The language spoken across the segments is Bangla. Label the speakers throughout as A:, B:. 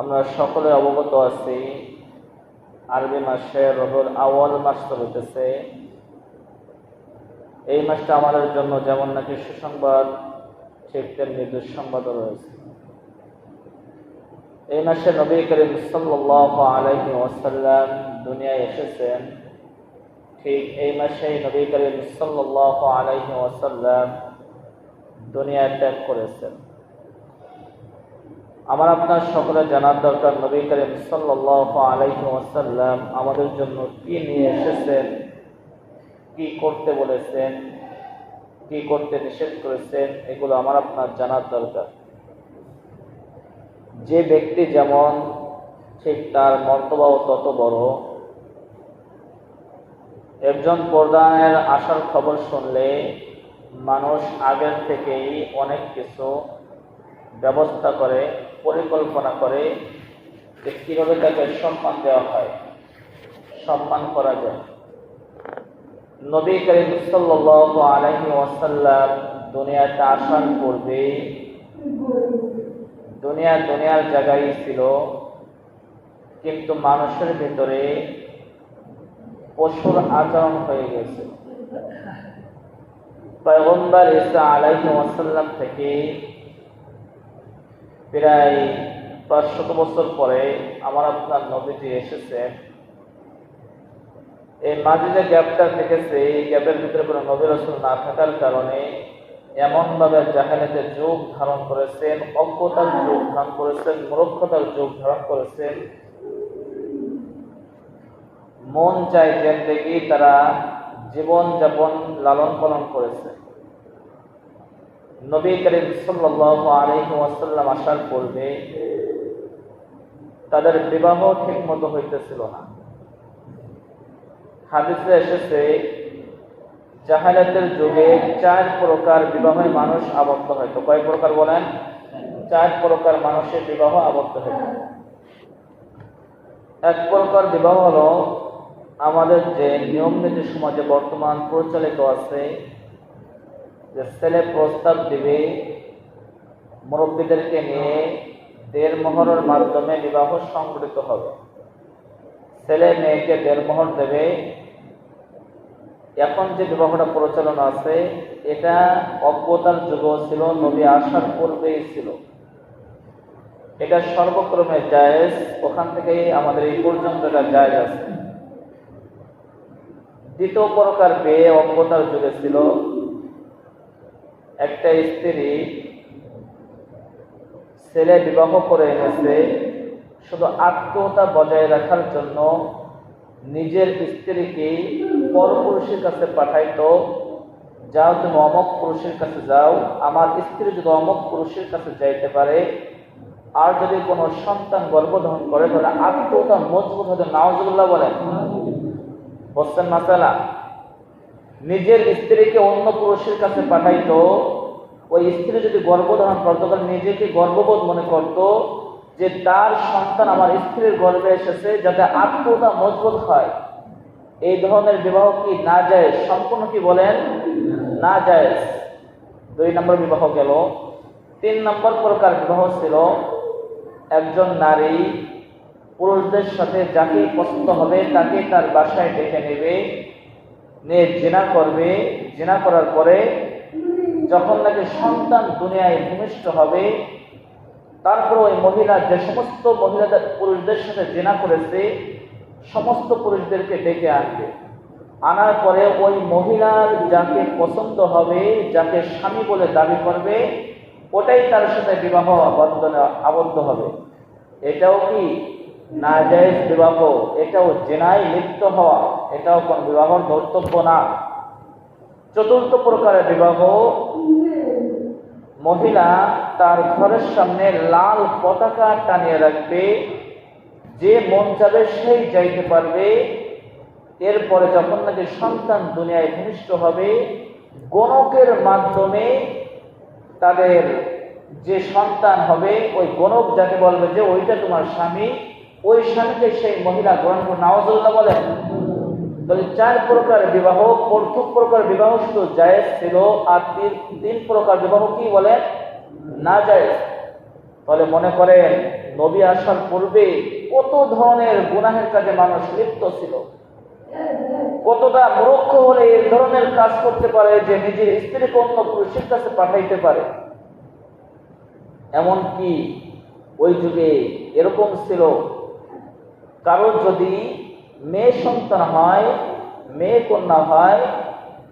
A: আমরা সকলে অবগত আছি আরবি মাসে রবিউল আউয়াল মাস চলতেছে। এই মাসটা আমাদের জন্য যেমন নাকি সুসংবাদ, ঠিক তেমনি দুঃসংবাদও রয়েছে। এই মাসে নবী করিম সাল্লাল্লাহু আলাইহি ওয়াসাল্লাম দুনিয়ায় এসেছেন। ঠিক এই মাসেই নবী করিম সাল্লাল্লাহু আলাইহি ওয়াসাল্লাম দুনিয়া ত্যাগ করেছেন। আমার আপনার সকলে জানার দরকার, নবী করিম সাল্লাল্লাহু আলাইহি ওয়াসাল্লাম আমাদের জন্য কি নিয়ে এসেছেন, কি করতে বলেছেন, কি করতে নিষেধ করেছেন, এগুলো আমার আপনার জানার দরকার। যে ব্যক্তি যেমন, ঠিক তার মর্তবাও তত বড়। একজন প্রধানের আসার খবর শুনলে মানুষ আগের থেকেই অনেক কিছু ব্যবস্থা করে, পরিকল্পনা করে যে কিভাবে তাকে সম্মান দেওয়া হয়, সম্মান করা যায়। নবী করিম সাল্লাল্লাহু আলাইহি ওয়াসাল্লাম দুনিয়াতে আসার পূর্বে দুনিয়ার জায়গায় ছিল, কিন্তু মানুষের ভিতরে পশুর আচরণ হয়ে গেছে। পয়গম্বর ঈসা আলাইহিস সালাম থেকে প্রায় 500 বছর পরে আমার আপনার নবীজি এসেছেন। এই মাঝে যে গ্যাপটা থেকেছে, এই গ্যাপের ভিতরে কোনো নবী রাসূল না থাকার কারণে এমনভাবে জাহেলিয়াতের যুগ ধারণ করেছেন, অজ্ঞতার যুগ ধারণ করেছেন, মূর্খতার যুগ ধারণ করেছেন। মন চাই জিন্দেগি তারা জীবন যাপন লালন পালন করেছে। নবী করিম সাল্লাল্লাহু আলাইহি ওয়াসাল্লাম আসার পূর্বে তাদের বিবাহ ঠিক মতো হইতেছিল না। হাদিসে এসেছে জাহেলিয়াতের যুগে 4 প্রকার বিবাহে মানুষ আবদ্ধ হইতো। কয় প্রকার বলেন? 4 প্রকার মানুষের বিবাহ আবদ্ধ হইত। এক প্রকার বিবাহ হলো আমাদের যে নিয়ম নীতি সমাজে বর্তমান প্রচলিত আছে, যে ছেলে প্রস্তাব দিবে, মুরব্বীদেরকে নিয়ে দেড়মোহরের মাধ্যমে বিবাহ সংগঠিত হবে। ছেলে মেয়েকে দেড়মোহর দেবে। এখন যে বিবাহটা প্রচলন আছে, এটা অজ্ঞতার যুগও ছিল, নবী আসার পূর্বেই ছিল। এটা সর্বক্রমে জায়েজ, ওখান থেকেই আমাদের এই পর্যন্ত এটা জায়েজ আছে। দ্বিতীয় প্রকার বিয়ে অজ্ঞতার যুগে ছিল। একটা স্ত্রী ছেলে বিবাহ করে এনেছে, শুধু আত্মীয়তা বজায় রাখার জন্য নিজের স্ত্রীকে পরপুরুষের কাছে পাঠাইতো, যাও তুমি অমুক পুরুষের কাছে যাও, আমার স্ত্রী যদি অমুক পুরুষের কাছে যাইতে পারে, আর যদি কোনো সন্তান গর্ভধারণ করে তাহলে আত্মীয়তা মজবুত হতে। নাউজুবিল্লাহ বলেন, বলছেন মাসালা। নিজের স্ত্রীকে অন্য পুরুষের কাছে পাঠাইতো, ওই স্ত্রী যদি গর্ভধারণ করতো তাহলে নিজেকে গর্ববোধ মনে করত যে তার সন্তান আমার স্ত্রীর গর্ভে এসেছে, যাতে আত্মীয়তা মজবুত হয়। এই ধরনের বিবাহ কি নাজায়েজ? সম্পূর্ণ কি বলেন? নাজায়েজ। 2 নম্বর বিবাহ গেল। 3 নম্বর প্রকার বিবাহ ছিল একজন নারী পুরুষদের সাথে যাকে পছন্দ হবে তাকে তার বাসায় ডেকে নেবে, নিয়ে জিনা করবে। জিনা করার পরে যখন নাকি সন্তান দুনিয়ায় ভূমিষ্ঠ হবে, তারপর ওই মহিলা যে সমস্ত মহিলাদের পুরুষদের সাথে জিনা করেছে সমস্ত পুরুষদেরকে ডেকে আনবে। আনার পরে ওই মহিলার যাকে পছন্দ হবে, যাকে স্বামী বলে দাবি করবে, ওটাই তার সাথে বিবাহ বন্ধনে আবদ্ধ হবে। এটাও কি নাজায়েজ বিবাহ? এটাও জিনায় লিপ্ত হওয়া, এটাও কোন বিবাহর ধর্তব্য না। চতুর্থ প্রকারের বিবাহ, মহিলা তার ঘরের সামনে লাল পতাকা টানিয়ে রাখবে, যে মন চাবে সেই যাইতে পারবে। এরপরে যখন নাকি সন্তান দুনিয়ায় ভূমিষ্ঠ হবে, গণকের মাধ্যমে তাদের যে সন্তান হবে, ওই গণক যাকে বলবে যে ওইটা তোমার স্বামী, ওই স্বামীকে সেই মহিলা গ্রহণ করে। নাউজুবিল্লাহ বলেন। তাহলে 4 প্রকার বিবাহ। প্রথম প্রকার বিবাহ শুধু জায়েজ ছিল, আর 3 প্রকার বিবাহ কি বলেন? নাজায়েজ। তাহলে মনে করেন নবী আসার পূর্বে কত ধরনের গুনাহের কাজে মানুষ লিপ্ত ছিল, কতটা মূর্খ হলে এই ধরনের কাজ করতে পারে যে নিজের স্ত্রীকে অন্য পুরুষের কাছে পাঠাইতে পারে। এমনকি ওই যুগে এরকম ছিল, কারো যদি মেয়ে সন্তান হয়, মেয়ে কন্যা হয়,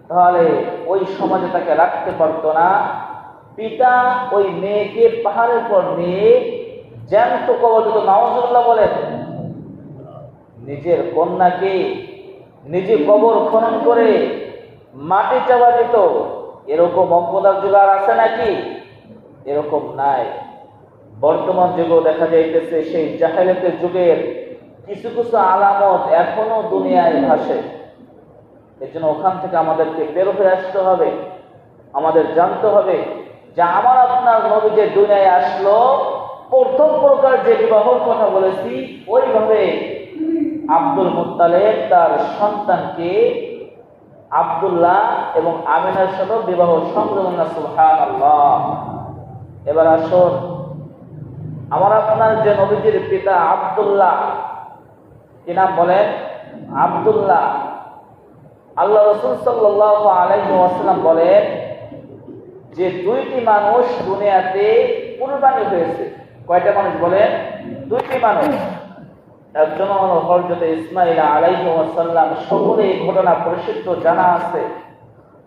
A: তাহলে ওই সমাজে তাকে রাখতে পারতো না। পিতা ওই মেয়েকে পাহাড়ের পর নিয়ে জ্যান্ত কবর দিত, নাউজুবিল্লাহ বলেন। নিজের কন্যাকে নিজে কবর খনন করে মাটি চাপা দিত। এরকম অজ্ঞতার যুগ আর আছে নাকি? এরকম নাই। বর্তমান যুগেও দেখা যাইতেছে সেই জাহেলিয়াতের যুগের কিছু কিছু আলামত এখনো দুনিয়ায় ভাসে। এই জন্য ওখান থেকে আমাদেরকে বের হয়ে আসতে হবে। আমাদের জানতে হবে যে আমার আপনার নবী যে দুনিয়ায় আসলো, প্রথম প্রকার যে বিবাহর কথা বলেছি, ওইভাবে আব্দুল মুত্তালিব তার সন্তানকে আব্দুল্লাহ এবং আমিনার সাথে বিবাহ সংযোজন। সুবহানাল্লাহ। এবার আসুন, আমার আপনার যে নবীজির পিতা আব্দুল্লাহ, কি নাম বলেন? আব্দুল্লাহ। আল্লাহ রাসূল সাল্লাল্লাহু আলাইহি ওয়াসাল্লাম বলেন যে দুইটি মানুষ দুনিয়াতে কুরবানি হয়েছে। কয়টা মানুষ বলেন? দুইটি মানুষ। একজন হলো হযরত ইসমাঈল আলাইহিস সালাম, সকলে এই ঘটনা প্রসিদ্ধ জানা আছে।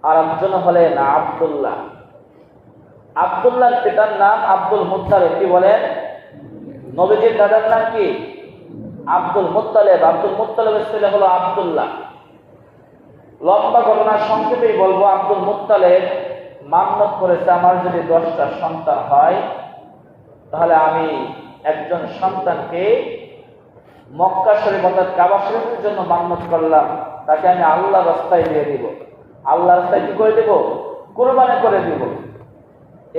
A: আর একজন হলেন আব্দুল্লাহ। আব্দুল্লাহর পিতার নাম আব্দুল মুত্তালিব। কি বলেন? নবীজির দাদার নাম কি? Abdul Muttalib. আব্দুল মুত্তালিবের ছেলে হলো আব্দুল্লাহ। লম্বা ঘটনা সংক্ষেপেই বলবো। আব্দুল মুত্তালিব মান্নত করেছে, আমার যদি 10টা সন্তান হয় তাহলে আমি একজন সন্তানকে মক্কা শরীফ অর্থাৎ কাবা শরীফের জন্য মান্নত করলাম, তাকে আমি আল্লাহ রাস্তায় দিয়ে দিব। আল্লাহ রাস্তায় কি করে দিব? কুরবানি করে দিব।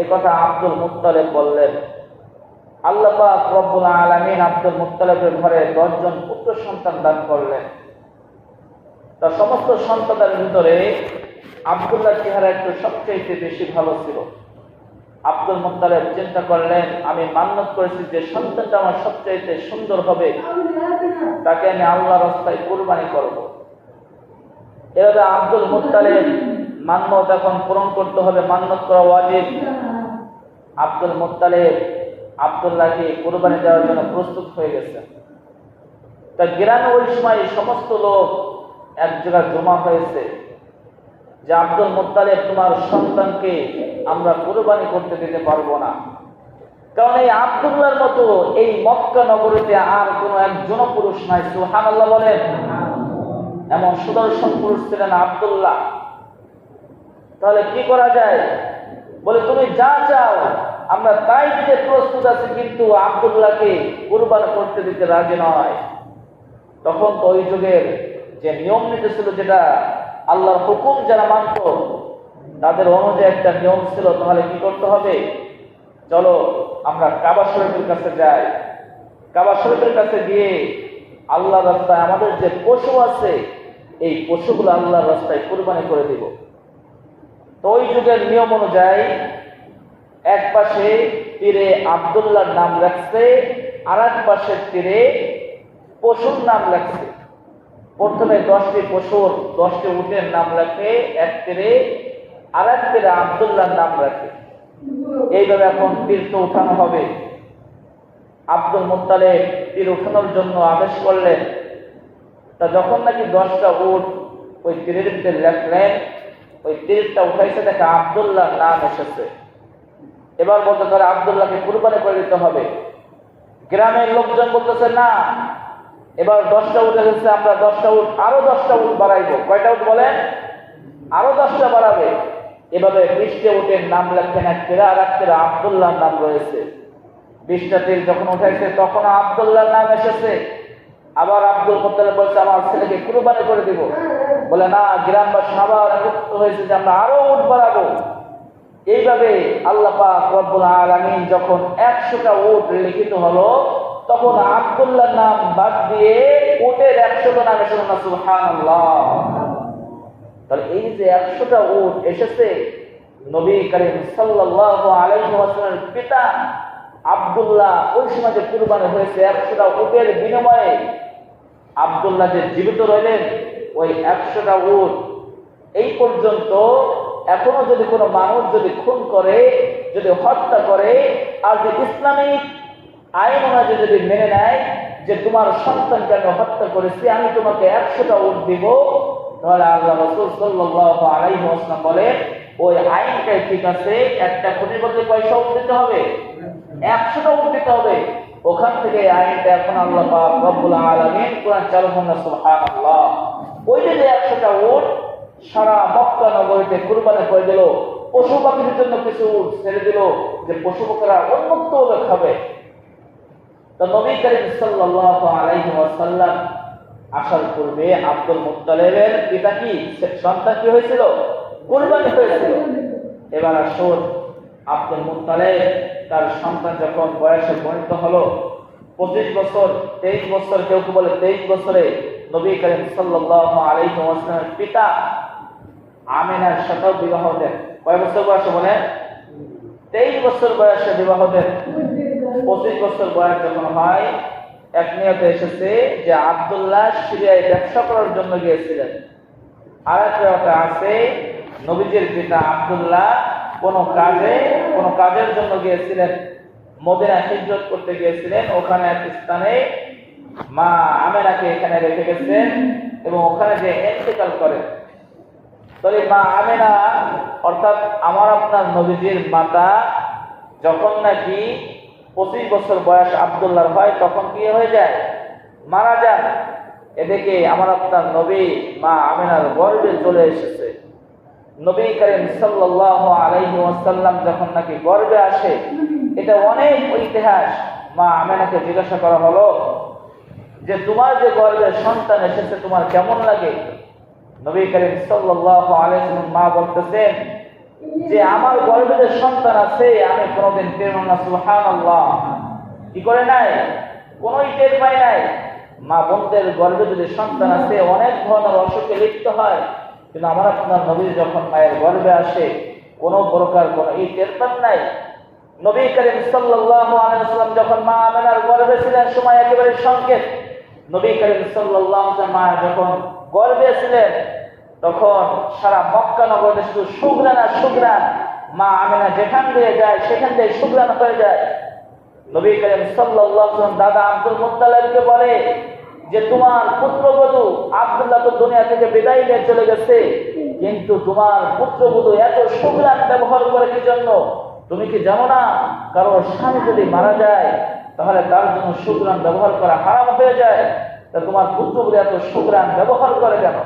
A: এ কথা আব্দুল মুত্তালিব বললেন। আল্লাহ পাক রব্বুল আলামিন আব্দুল মুত্তালিবের ঘরে 10 জন পুত্র সন্তান দান করলেন। তার সমস্ত সন্তানদের ভিতরে আব্দুল্লাহর চেহারা একটু সবচেয়ে বেশি ভালো ছিল। আব্দুল মুত্তালিব চিন্তা করলেন, আমি মান্নত করেছি যে সন্তানটা আমার সবচেয়ে সুন্দর হবে, তাকে আমি আল্লাহ রাস্তায় কুরবানি করব। এভাবে আব্দুল মুত্তালিব মান্নত এখন পূরণ করতে হবে, মান্নত করা ওয়াজিব। আব্দুল মুত্তালিব আব্দুল্লাহকে কুরবানি দেওয়ার জন্য প্রস্তুত হয়ে গেছে। তা গ্রামে ওই সময় সমস্ত লোক এক জায়গায় জমা হয়েছে যে আব্দুল মুত্তালিব, তোমার সন্তানকে আমরা কুরবানি করতে দিতে পারবো না, কারণ এই আব্দুল্লাহর মতো এই মক্কা নগরীতে আর কোনো একজন পুরুষ নাই। সুবহানাল্লাহ বলেন। এমন সুদর্শন পুরুষ ছিলেন আব্দুল্লাহ। তাহলে কি করা যায়? বলে, তুমি যা চাও আমরা তাই দিতে প্রস্তুত আছি, কিন্তু আব্দুল্লাহকে কুরবানি করতে দিতে রাজি নয়। তখন তো ওই যুগের যে নিয়ম নীতি ছিল, যেটা আল্লাহর হুকুম যারা মানত তাদের অনুযায়ী একটা নিয়ম ছিল। তাহলে কি করতে হবে? চলো আমরা কাবা শরীফের কাছে যাই। কাবা শরীফের কাছে গিয়ে আল্লাহর রাস্তায় আমাদের যে পশু আছে, এই পশুগুলো আল্লাহর রাস্তায় কুরবানি করে দিব। তো ওই যুগের নিয়ম অনুযায়ী এক পাশে তীরে আব্দুল্লাহর নাম লেখছে, আর এক পাশের তীরে পশুর নাম লেখছে। প্রথমে 10টি পশুর 10টি উটের নাম লেখে এক তীরে, আর এক তীরে আব্দুল্লাহর নাম রাখে। এইভাবে এখন তীর্থ উঠানো হবে। আব্দুল মুত্তালিব তীর উঠানোর জন্য আদেশ করলেন। তা যখন নাকি 10টা উট ওই তীরের ভিতরে লেখলেন, ওই তীরটা উঠাইছে, দেখে আব্দুল্লাহর নাম এসেছে। এবার বলতে পারে আব্দুল্লাহকে কুরবানি করে দিতে হবে। গ্রামের লোকজন বলতেছে, না, এবার 10টা উট এসেছে, আমরা 10টা উট আরো 10টা উট বাড়াইবো। কয়টা উট বলেন? আরো 10টা বাড়াবে। এভাবে 20টা উটের নাম লেখেন এক তীরে, আর এক তীরে আব্দুল্লাহর নাম রয়েছে। 20টা তীর যখন উঠাইছে তখন আব্দুল্লাহর নাম এসেছে। আবার আব্দুল মুত্তালিব বলছে, আমার ছেলেকে কুরবানি করে দিব। বলে, না, গ্রামবাসী আবার একত্র হয়েছে যে আমরা আরো উট বাড়াবো। এইভাবে আল্লাহ পাক রব্বুল আলামিন যখন 100টা উট লিখিত হলো, তখন আব্দুল্লাহর নাম বাদ দিয়ে উটের 100টা নাম এসেছে। সুবহানাল্লাহ। তাহলে এই যে 100টা উট এসেছে, নবী করিম সাল্লাল্লাহু আলাইহি ওয়াসাল্লামের পিতা আব্দুল্লাহ ওই সময় যে কুরবানি হয়েছে 100টা উটের বিনিময়ে আব্দুল্লাহ যে জীবিত রইলেন, ওই 100টা উট এই পর্যন্ত এখনো যদি কোনো মানুষ যদি খুন করে, যদি হত্যা করে, আর যে ইসলামিক আইন অনুযায়ী যদি মেনে নেয় যে তোমার সন্তানকে আমি হত্যা করেছি, আমি তোমাকে 100টা উট দিব, তাহলে আল্লাহ রাসূল সাল্লাল্লাহু আলাইহি ওয়াসাল্লাম বলে ওই আইনটাই ঠিক আছে। একটা খুনের বদলে পয়সা উট দিতে হবে, 100টা উট দিতে হবে। ওখান থেকে আইনটা এখন আল্লাহ পাক রব্বুল আলামিন কোরআন চালু করলেন, সুবহানাল্লাহ। ওই যে 100টা উট সারা মক্কা নগরীতে কুরবানি করে দিল, পশু পাখির জন্য কিছু উট ছেড়ে দিল যে পশু পাখিরা উন্মুক্ত ভাবে খাবে। তো নবী করিম সাল্লাল্লাহু আলাইহি ওয়াসাল্লাম আসার পূর্বে আব্দুল মুত্তালিবের পিতা কি সন্তান কি হয়েছিল? কুরবানি হয়েছিল। এবার আসুন, আব্দুল মুত্তালিব তার সন্তান যখন বয়সে পরিণত হলো, 25 বছর 23 বছর, কেউ কেউ বলে 23 বছরে নবী করিম সাল্লাল্লাহু আলাইহি ওয়াসাল্লামের পিতা আমিনার সাথে বিবাহ দেন। কয় বছর বয়সে বলেন? 23 বছর বয়সে বিবাহ দেন। 25 বছর বয়স যখন হয়, এক নিয়তে এসেছে যে আব্দুল্লাহ সিরিয়ায় ব্যবসা করার জন্য গিয়েছিলেন। আর একটা কথা আছে, নবীজির পিতা আব্দুল্লাহ কোন কাজের জন্য গিয়েছিলেন, মদিনা হিজরত করতে গিয়েছিলেন। ওখানে এক স্থানে মা আমেনাকে এখানে রেখে গেছেন এবং ওখানে যে ইন্তেকাল করেন। তবে মা আমেনা অর্থাৎ আমার আপনার নবীজির মাতা যখন নাকি 25 বছর বয়স আব্দুল্লাহর হয়, তখন কি হয়ে যায়? মারা যান। এদিকে আমার আপনার নবী মা আমেনার গর্ভে চলে এসেছে। নবী করিম সাল্লাল্লাহু আলাইহি ওয়াসাল্লাম যখন নাকি গর্ভে আসে, এটা অনেক ইতিহাস। মা আমেনাকে জিজ্ঞাসা করা হলো যে তোমার যে গর্ভে সন্তান এসেছে তোমার কেমন লাগে? নবী করিম সাল্লাল্লাহু আলাইহি ওয়াসাল্লাম মা বলতেছেন যে আমার গর্ভে যে সন্তান আছে আমি কোনোদিন টের না। সুবহানাল্লাহ। কি করে নাই? কোনোই টের পাই নাই। মা বোনদের গর্ভে যদি সন্তান আছে অনেক ধরনের অসুখে লিপ্ত হয়, কিন্তু আমার আপনার নবী যখন মায়ের গর্ভে আসে কোনো প্রকার কোনো টের পান নাই। নবী করিম সাল্লাল্লাহু আলাইহি ওয়াসাল্লাম যখন মা আমেনার গর্ভে ছিলেন সময় একেবারে সংকেত। নবী করিম সাল্লাল্লাহু আলাইহি ওয়াসাল্লাম মা যখন গর্ভে ছিলেন তখন সারা মক্কা নগরীতে শুধু সুঘ্রাণ আর সুঘ্রাণ। মা আমেনা যেখান দিয়ে যায় সেখান দিয়ে সুঘ্রাণ হয়ে যায়। নবী করিম সাল্লাল্লাহু আলাইহি ওয়াসাল্লাম দাদা আব্দুল মুত্তালিবকে বলে যে তোমার পুত্রবধূ আব্দুল্লাহ তো দুনিয়া থেকে বিদায় নিয়ে চলে গেছে, কিন্তু তোমার পুত্রবধূ এত সুঘ্রাণ ব্যবহার করে কি জন্য? তুমি কি জানো না কারো স্বামী যদি মারা যায় তাহলে তার জন্য সুঘ্রাণ ব্যবহার করা হারাম হয়ে যায়? তা তোমার পুত্রবধূ এত সুঘ্রাণ ব্যবহার করে কেন?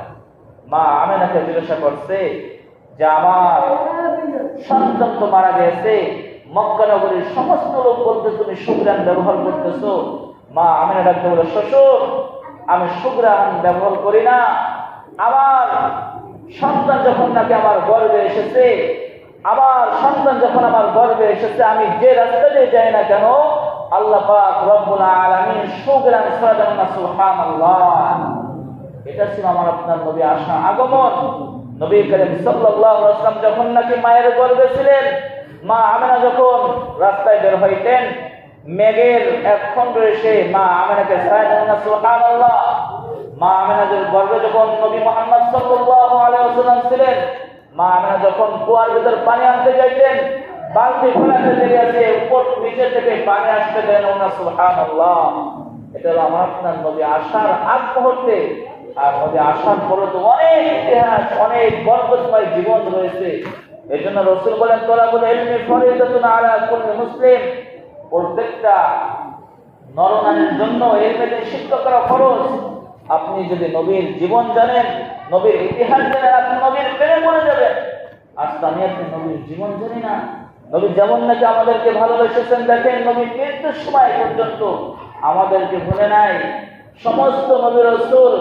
A: মা আমেনাকে জিজ্ঞাসা করছে যে আমার সন্তান তো মারা গেছে, মক্কা নগরীর সমস্ত লোক বলতে তুমি সুঘ্রাণ ব্যবহার করতেছো। মা আমেনা ডাকতে বলে, শ্বশুর আমি সুঘ্রাণ ব্যবহার করি না। আমার সন্তান যখন নাকি আমার গর্ভে এসেছে, আমি যে রাস্তা দিয়ে যাই না কেন আল্লাহ পাক রব্বুল আলামিন সুঘ্রাণ ছড়া দেন না। সুবহানাল্লাহ। এটা ছিল আমার আপনার নবী আসা আগমন। নবী করিম সাল্লাল্লাহু আলাইহি ওয়াসাল্লাম যখন নাকি মায়ের গর্ভে ছিলেন, মা আমেনা যখন রাস্তায় বের হইতেন, মেঘের এক খণ্ড এসে মা আমেনাকে ছায়া দেন না। সুবহানাল্লাহ। মা আমেনাদের গর্ভে যখন নবী মুহাম্মদ সাল্লাল্লাহু আলাইহি ওয়াসাল্লাম ছিলেন, মা আমেনা যখন কুয়ার ভিতর পানি আনতে যাইতেন, বালতি খোলাতে লেগে আছে, উপর নিচে থেকে পানি আসতে দেন না। সুবহানাল্লাহ। এটা হলো আমার আপনার নবী আসার আগ মুহূর্তে। আর নবী আসার পরে তো অনেক ইতিহাস, অনেক বরকতময় জীবন রয়েছে। এই জন্য রাসূল বলেন তলাবুল ইলমি ফরিদাতুন আলা কুল্লি মুসলিম, প্রত্যেকটা নরনারীর জন্য ইলমের শিক্ষা করা ফরজ। আপনি যদি নবীর জীবন জানেন, নবীর ইতিহাস জানেন, আপনি নবীর প্রেমে পড়ে যাবেন। আজকে আমি আপনি নবীর জীবন জানি না। নবী যেমন নাকি আমাদেরকে ভালোবেসেছেন, দেখেন নবী মৃত্যুর সময় পর্যন্ত আমাদেরকে ভুলে নাই। সমস্ত নবী রাসূল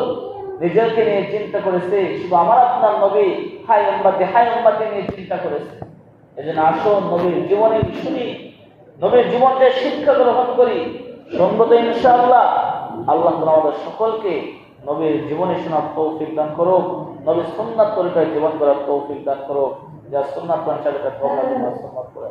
A: নিজেকে নিয়ে চিন্তা করেছে, শুধু আমার আপনার নবী হাই উম্মতি নিয়ে চিন্তা করেছে। এজন্য আসুন নবীর জীবনে শুনি, নবীর জীবনকে শিক্ষা গ্রহণ করি। সঙ্গত ইনশাআল্লাহ আল্লাহ আমাদের সকলকে নবীর জীবনে শোনার তৌফিক দান করুক, নবীর সুন্নাত তরিকায় জীবন করার তৌফিক দান করুক। যা সুন্নাত অনুসারে তা কবুল করে।